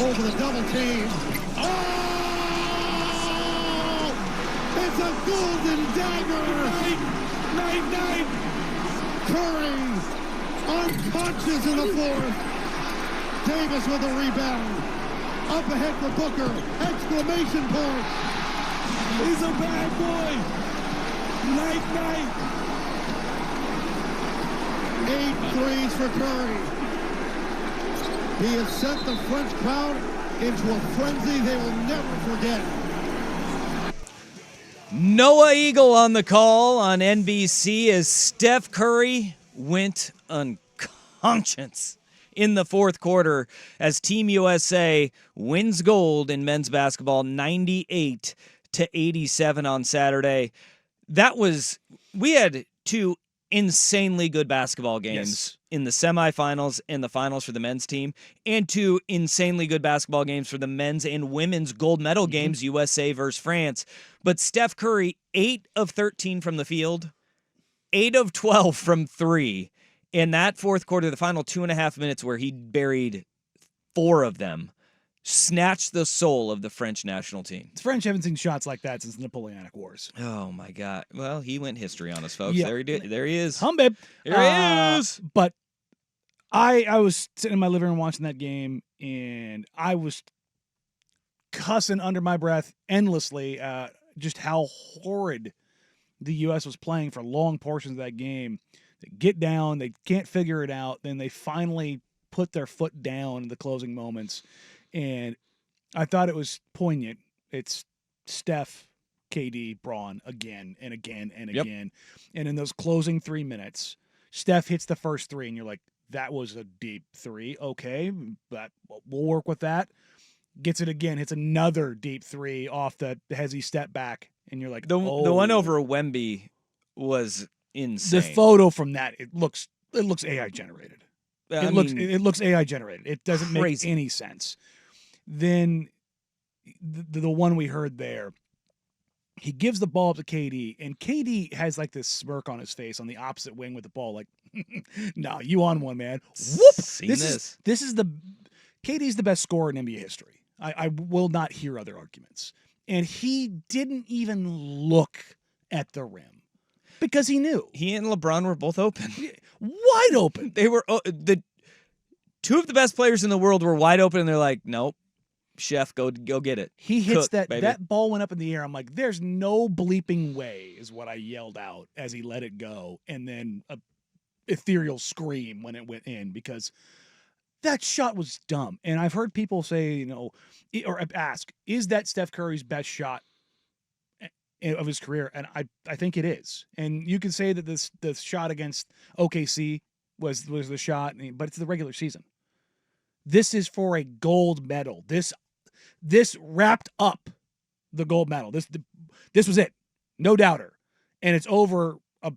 over the double team. Oh! It's a golden dagger. Night. Curry unconscious in the fourth. Davis with a rebound. Up ahead for Booker. Exclamation point. He's a bad boy. Night. 8 threes for Curry. He has sent the French crowd into a frenzy they will never forget. Noah Eagle on the call on NBC as Steph Curry went unconscious in the fourth quarter as Team USA wins gold in men's basketball 98-87 on Saturday. We had two insanely good basketball games in the semifinals and the finals for the men's team, and two insanely good basketball games for the men's and women's gold medal games, USA versus France. But Steph Curry, 8 of 13 from the field, 8 of 12 from three. In that fourth quarter, the final 2.5 minutes where he buried 4 of them, snatched the soul of the French national team. The French haven't seen shots like that since the Napoleonic Wars. Oh, my God. Well, he went history on us, folks. Yeah. There he is. Babe. There he is. But I was sitting in my living room watching that game, and I was cussing under my breath endlessly just how horrid the U.S. was playing for long portions of that game. They get down, they can't figure it out, then they finally put their foot down in the closing moments, and I thought it was poignant. It's Steph, KD, Braun again and again and again. And in those closing 3 minutes, Steph hits the first three, and you're like, that was a deep three. Okay, but we'll work with that. Gets it again, hits another deep three off the hezzy step back, and you're like, the one over Wemby was insane. The photo from that, it looks AI generated. It looks AI generated. It doesn't make any sense. Then the one we heard there, he gives the ball up to KD, and KD has like this smirk on his face on the opposite wing with the ball, like, "No, you on one, man." Whoop! This is the KD's the best scorer in NBA history. I will not hear other arguments. And he didn't even look at the rim because he knew. He and LeBron were both open. Wide open. They were the two of the best players in the world were wide open, and they're like, "Nope, chef, go get it." He hits that ball went up in the air. I'm like, "There's no bleeping way," is what I yelled out as he let it go, and then a ethereal scream when it went in because that shot was dumb. And I've heard people say, or ask, is that Steph Curry's best shot of his career? And I think it is. And you can say that the shot against OKC was the shot, but it's the regular season. This is for a gold medal. This wrapped up the gold medal. This was it. No doubter. And it's over a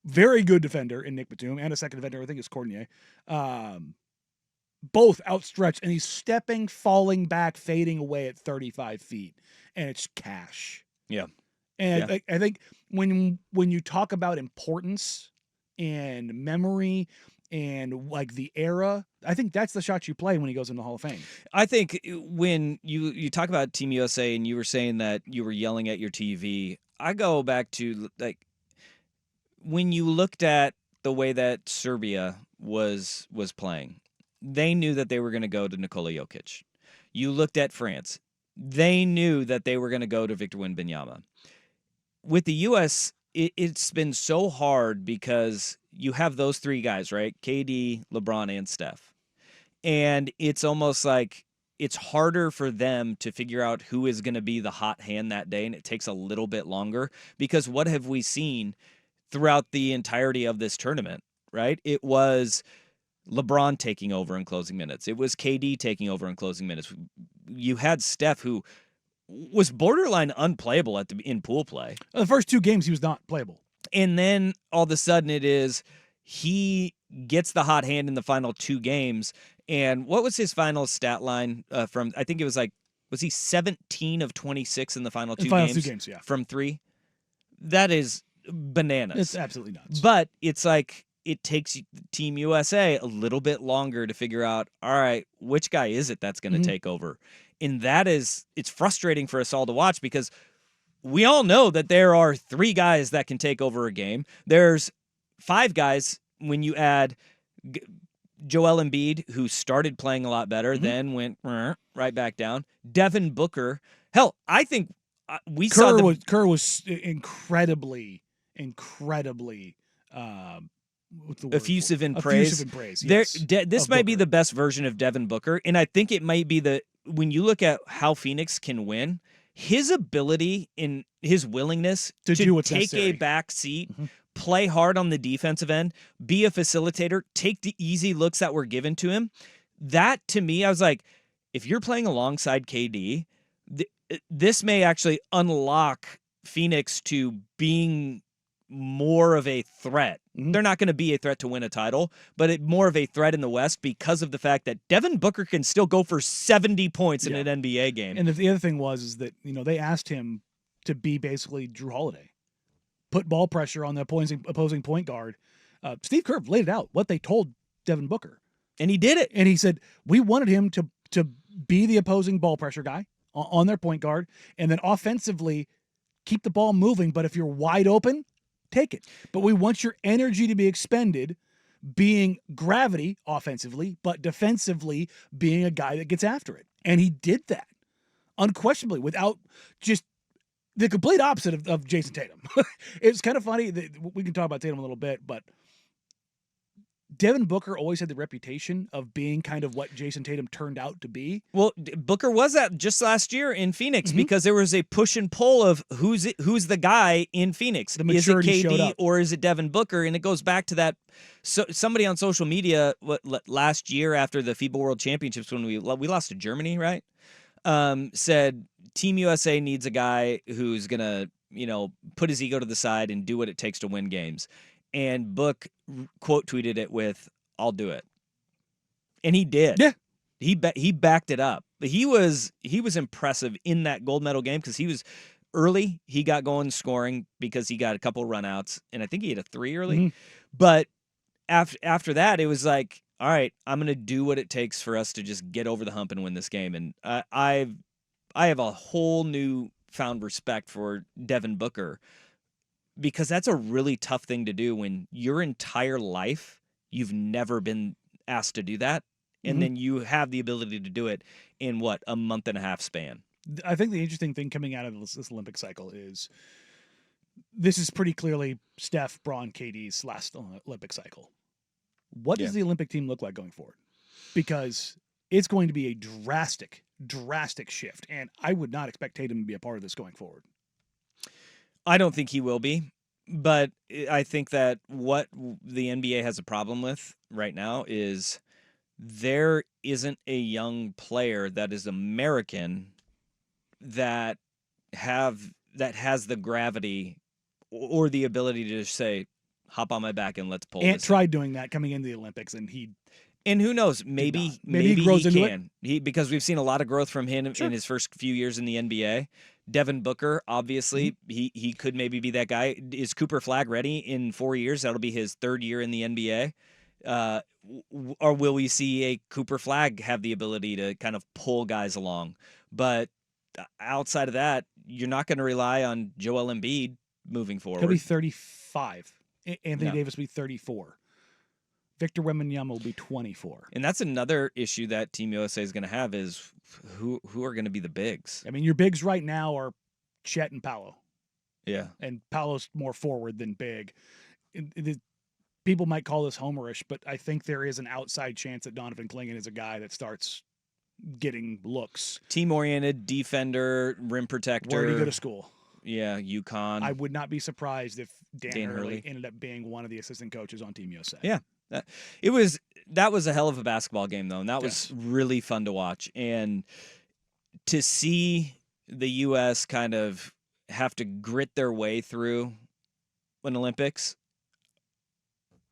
very good defender in Nick Batum and a second defender, I think it's Cornier. Both outstretched, and he's stepping, falling back, fading away at 35 feet, and it's cash. Yeah. And I think when you talk about importance and memory and like the era, I think that's the shot you play when he goes in the Hall of Fame. I think when you talk about Team USA and you were saying that you were yelling at your TV, I go back to like when you looked at the way that Serbia was playing. They knew that they were going to go to Nikola Jokic. You looked at France. They knew that they were going to go to Victor Wembanyama. With the U.S., it's been so hard because you have those three guys, right? KD, LeBron, and Steph. And it's almost like it's harder for them to figure out who is going to be the hot hand that day, and it takes a little bit longer because what have we seen throughout the entirety of this tournament, right? It was LeBron taking over in closing minutes. It was KD taking over in closing minutes. You had Steph, who was borderline unplayable in pool play. The first 2 games, he was not playable. And then all of a sudden it is he gets the hot hand in the final 2 games. And what was his final stat line from, I think it was was he 17 of 26 in the final 2 games? 2 games, yeah. From 3? That is bananas. It's absolutely nuts. But it's like, it takes Team USA a little bit longer to figure out, all right, which guy is it that's going to take over? And it's frustrating for us all to watch because we all know that there are 3 guys that can take over a game. There's 5 guys when you add Joel Embiid, who started playing a lot better, then went right back down. Devin Booker. Hell, I think we saw Kerr was incredibly what's the word effusive for it? in praise. Effusive in praise. This might be the best version of Devin Booker, and I think it might be when you look at how Phoenix can win, his ability and his willingness to do what's take necessary. a back seat, play hard on the defensive end, be a facilitator, take the easy looks that were given to him. That, to me, I was like, if you're playing alongside KD, this may actually unlock Phoenix to being more of a threat. They're not going to be a threat to win a title, but more of a threat in the West because of the fact that Devin Booker can still go for 70 points in an NBA game. And the other thing is that, they asked him to be basically Drew Holiday, put ball pressure on the opposing point guard. Steve Kerr laid it out, what they told Devin Booker. And he did it. And he said, we wanted him to be the opposing ball pressure guy on their point guard, and then offensively keep the ball moving. But if you're wide open, take it. But we want your energy to be expended being gravity offensively, but defensively being a guy that gets after it. And he did that unquestionably without just the complete opposite of Jason Tatum. It's kind of funny that we can talk about Tatum a little bit, but Devin Booker always had the reputation of being kind of what Jason Tatum turned out to be. Well, Booker was that just last year in Phoenix because there was a push and pull of who's the guy in Phoenix. The maturity is it showed KD up. or is it Devin Booker? And it goes back to that. So somebody on social media last year after the FIBA World Championships when we lost to Germany, right? Said Team USA needs a guy who's gonna put his ego to the side and do what it takes to win games. And Book quote tweeted it with, "I'll do it," and he did. Yeah, he backed it up. But he was impressive in that gold medal game because he was early. He got going scoring because he got a couple runouts, and I think he hit a 3 early. But after that, it was like, all right, I'm gonna do what it takes for us to just get over the hump and win this game. And I have a whole new found respect for Devin Booker. Because that's a really tough thing to do when your entire life you've never been asked to do that. And then you have the ability to do it in a month and a half span. I think the interesting thing coming out of this Olympic cycle is this is pretty clearly Steph, Braun, KD's last Olympic cycle. What does the Olympic team look like going forward? Because it's going to be a drastic shift. And I would not expect Tatum to be a part of this going forward. I don't think he will be, but I think that what the NBA has a problem with right now is there isn't a young player that is American that has the gravity or the ability to just say, hop on my back and let's pull Ant this. tried doing that coming into the Olympics, and and who knows, maybe he grows into can. Because we've seen a lot of growth from him in his first few years in the NBA. Devin Booker, obviously, he could maybe be that guy. Is Cooper Flagg ready in 4 years? That'll be his 3rd year in the NBA. Or will we see a Cooper Flagg have the ability to kind of pull guys along? But outside of that, you're not going to rely on Joel Embiid moving forward. He'll be 35. Anthony Davis will be 34. Victor Wembanyama will be 24. And that's another issue that Team USA is going to have is who are going to be the bigs. I mean, your bigs right now are Chet and Paolo. Yeah. And Paolo's more forward than big. People might call this homerish, but I think there is an outside chance that Donovan Clingan is a guy that starts getting looks. Team-oriented, defender, rim protector. Where did he go to school? Yeah, UConn. I would not be surprised if Dan Hurley ended up being one of the assistant coaches on Team USA. Yeah. That was a hell of a basketball game, though, and that was really fun to watch. And to see the U.S. kind of have to grit their way through an Olympics,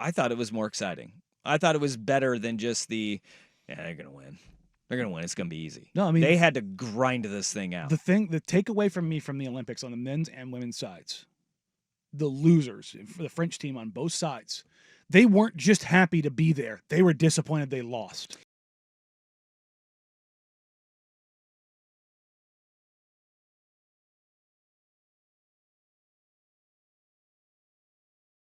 I thought it was more exciting. I thought it was better than just they're going to win. They're going to win. It's going to be easy. No, I mean, they had to grind this thing out. The takeaway from me from the Olympics on the men's and women's sides, the losers, for the French team on both sides, they weren't just happy to be there. They were disappointed they lost.